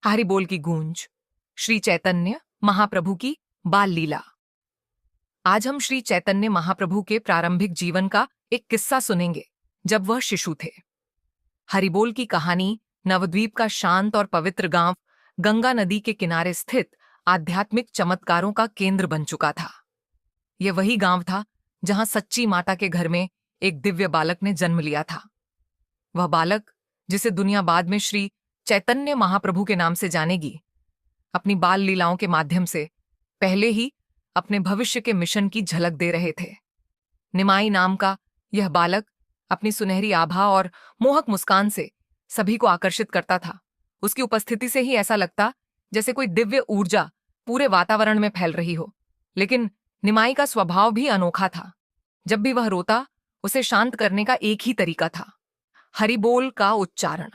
हरि बोल की गूंज। श्री चैतन्य महाप्रभु की बाल लीला। आज हम श्री चैतन्य महाप्रभु के प्रारंभिक जीवन का एक किस्सा सुनेंगे जब वह शिशु थे। हरिबोल की कहानी नवद्वीप का शांत और पवित्र गांव गंगा नदी के किनारे स्थित आध्यात्मिक चमत्कारों का केंद्र बन चुका था। यह वही गांव था जहां सच्ची माता के घर में एक दिव्य बालक ने जन्म लिया था। वह बालक, जिसे दुनिया बाद में श्री चैतन्य महाप्रभु के नाम से जानेगी, अपनी बाल लीलाओं के माध्यम से पहले ही अपने भविष्य के मिशन की झलक दे रहे थे। निमाई नाम का यह बालक अपनी सुनहरी आभा और मोहक मुस्कान से सभी को आकर्षित करता था। उसकी उपस्थिति से ही ऐसा लगता जैसे कोई दिव्य ऊर्जा पूरे वातावरण में फैल रही हो। लेकिन निमाई का स्वभाव भी अनोखा था। जब भी वह रोता, उसे शांत करने का एक ही तरीका था, हरिबोल का उच्चारण।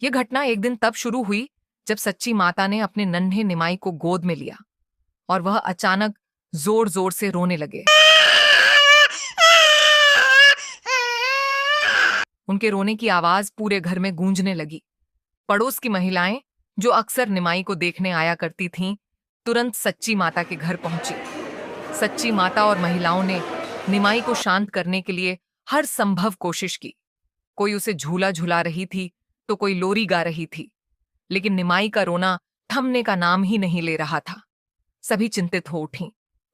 यह घटना एक दिन तब शुरू हुई जब सच्ची माता ने अपने नन्हे निमाई को गोद में लिया और वह अचानक जोर जोर से रोने लगे। उनके रोने की आवाज पूरे घर में गूंजने लगी। पड़ोस की महिलाएं, जो अक्सर निमाई को देखने आया करती थीं, तुरंत सच्ची माता के घर पहुंची। सच्ची माता और महिलाओं ने निमाई को शांत करने के लिए हर संभव कोशिश की। कोई उसे झूला झुला रही थी तो कोई लोरी गा रही थी, लेकिन निमाई का रोना थमने का नाम ही नहीं ले रहा था। सभी चिंतित हो उठीं।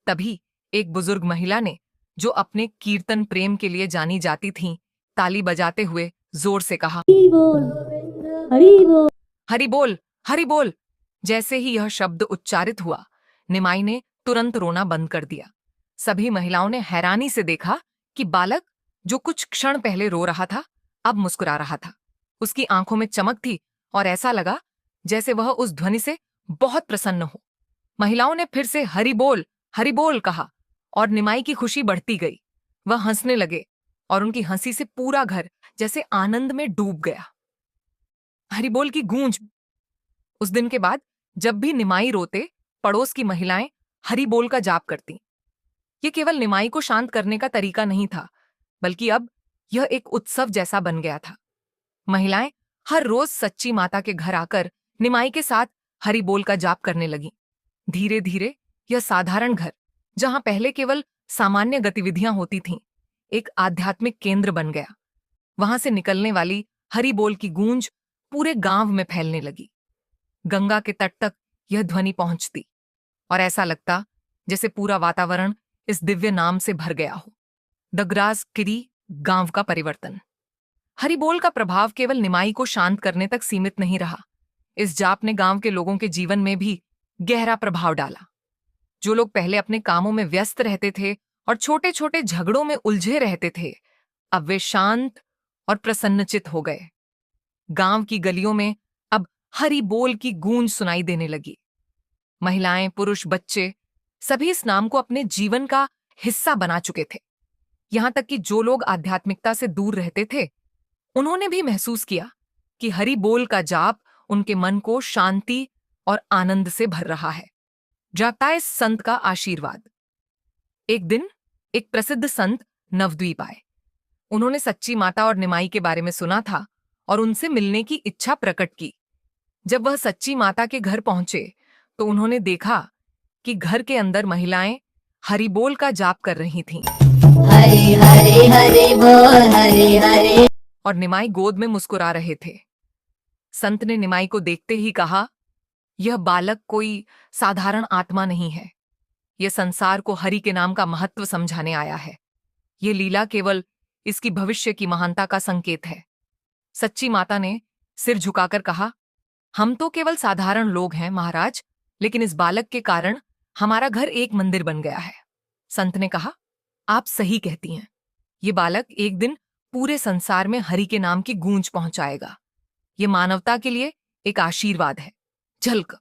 तभी एक बुजुर्ग महिला ने, जो अपने कीर्तन प्रेम के लिए जानी जाती थीं, ताली बजाते हुए जोर से कहा, हरि बोल, हरि बोल, हरि बोल, हरि बोल। जैसे ही यह शब्द उच्चारित हुआ, निमाई ने तुरंत रोना बंद कर दिया। सभी महिलाओं ने हैरानी से देखा कि बालक, जो कुछ क्षण पहले रो रहा था, अब मुस्कुरा रहा था। उसकी आंखों में चमक थी और ऐसा लगा जैसे वह उस ध्वनि से बहुत प्रसन्न हो। महिलाओं ने फिर से हरि बोल कहा और निमाई की खुशी बढ़ती गई। वह हंसने लगे और उनकी हंसी से पूरा घर जैसे आनंद में डूब गया। हरि बोल की गूंज। उस दिन के बाद जब भी निमाई रोते, पड़ोस की महिलाएं हरि बोल का जाप करती। यह केवल निमाई को शांत करने का तरीका नहीं था, बल्कि अब यह एक उत्सव जैसा बन गया था। महिलाएं हर रोज सच्ची माता के घर आकर निमाई के साथ हरि बोल का जाप करने लगी। धीरे धीरे यह साधारण घर, जहां पहले केवल सामान्य गतिविधियां होती थीं, एक आध्यात्मिक केंद्र बन गया। वहां से निकलने वाली हरि बोल की गूंज पूरे गांव में फैलने लगी। गंगा के तट तक यह ध्वनि पहुंचती और ऐसा लगता जैसे पूरा वातावरण इस दिव्य नाम से भर गया हो। दगराज किरी गांव का परिवर्तन। हरिबोल का प्रभाव केवल निमाई को शांत करने तक सीमित नहीं रहा। इस जाप ने गांव के लोगों के जीवन में भी गहरा प्रभाव डाला। जो लोग पहले अपने कामों में व्यस्त रहते थे और छोटे छोटे झगड़ों में उलझे रहते थे, अब वे शांत और प्रसन्नचित हो गए। गांव की गलियों में अब हरिबोल की गूंज सुनाई देने लगी। महिलाएं, पुरुष, बच्चे सभी इस नाम को अपने जीवन का हिस्सा बना चुके थे। यहां तक कि जो लोग आध्यात्मिकता से दूर रहते थे, उन्होंने भी महसूस किया कि हरि बोल का जाप उनके मन को शांति और आनंद से भर रहा है। जागताए संत का आशीर्वाद। एक दिन एक प्रसिद्ध संत नवद्वीप आए। उन्होंने सच्ची माता और निमाई के बारे में सुना था और उनसे मिलने की इच्छा प्रकट की। जब वह सच्ची माता के घर पहुंचे तो उन्होंने देखा कि घर के अंदर महिलाएं हरि बोल का जाप कर रही थीं। हरि हरि हरि बोल, हरि हरि। और निमाई गोद में मुस्कुरा रहे थे। संत ने निमाई को देखते ही कहा, यह बालक कोई साधारण आत्मा नहीं है। यह संसार को हरि के नाम का महत्व समझाने आया है। यह लीला केवल इसकी भविष्य की महानता का संकेत है। सच्ची माता ने सिर झुकाकर कहा, हम तो केवल साधारण लोग हैं महाराज, लेकिन इस बालक के कारण हमारा घर एक मंदिर बन गया है। संत ने कहा, आप सही कहती हैं। ये बालक एक दिन पूरे संसार में हरि के नाम की गूंज पहुंचाएगा। ये मानवता के लिए एक आशीर्वाद है। झलक।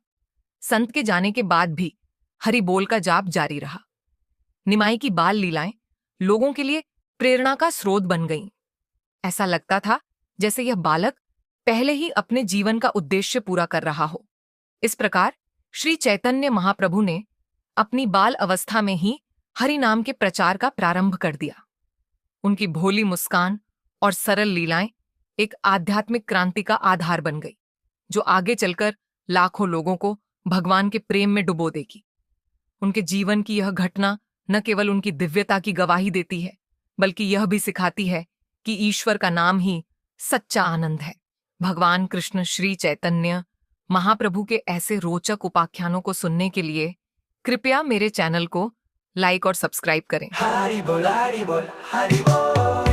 संत के जाने के बाद भी हरि बोल का जाप जारी रहा। निमाई की बाल लीलाएं लोगों के लिए प्रेरणा का स्रोत बन गईं। ऐसा लगता था जैसे यह बालक पहले ही अपने जीवन का उद्देश्य पूरा कर रहा हो। इस प्रकार श्री चैतन्य महाप्रभु ने अपनी बाल अवस्था में ही हरि नाम के प्रचार का प्रारंभ कर दिया। उनकी भोली मुस्कान और सरल लीलाएं एक आध्यात्मिक क्रांति का आधार बन गई, जो आगे चलकर लाखों लोगों को भगवान के प्रेम में डुबो देगी। उनके जीवन की यह घटना न केवल उनकी दिव्यता की गवाही देती है, बल्कि यह भी सिखाती है कि ईश्वर का नाम ही सच्चा आनंद है। भगवान कृष्ण श्री चैतन्य महाप्रभु के ऐसे रोचक उपाख्यानों को सुनने के लिए कृपया मेरे चैनल को लाइक और सब्सक्राइब करें। हरि बोल हरि बोल हरि बोल।